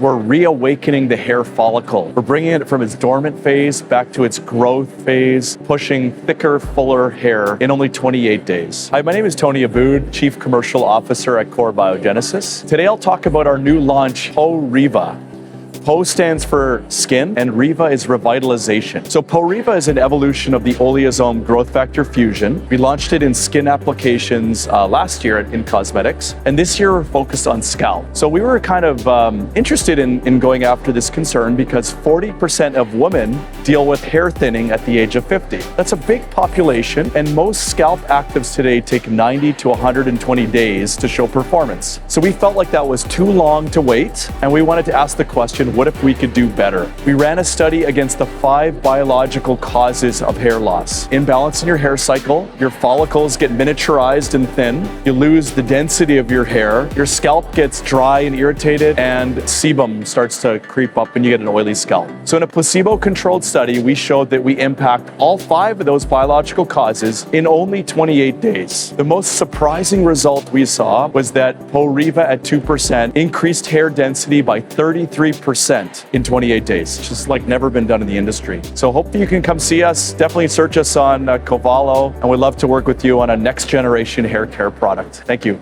We're reawakening the hair follicle. We're bringing it from its dormant phase back to its growth phase, pushing thicker, fuller hair in only 28 days. Hi, my name is Tony Aboud, Chief Commercial Officer at Core Biogenesis. Today I'll talk about our new launch, Peaureva. Po stands for skin, and Reva is revitalization. So Peaureva is an evolution of the oleosome growth factor fusion. We launched it in skin applications last year in cosmetics, and this year we're focused on scalp. So we were kind of interested in going after this concern because 40% of women deal with hair thinning at the age of 50. That's a big population, and most scalp actives today take 90 to 120 days to show performance. So we felt like that was too long to wait, and we wanted to ask the question, what if we could do better? We ran a study against the 5 biological causes of hair loss. Imbalance in your hair cycle, your follicles get miniaturized and thin, you lose the density of your hair, your scalp gets dry and irritated, and sebum starts to creep up and you get an oily scalp. So in a placebo-controlled study, we showed that we impact all 5 of those biological causes in only 28 days. The most surprising result we saw was that Peaureva at 2% increased hair density by 33% in 28 days, which has never been done in the industry. So hopefully you can come see us. Definitely search us on Cavallo, and we'd love to work with you on a next generation hair care product. Thank you.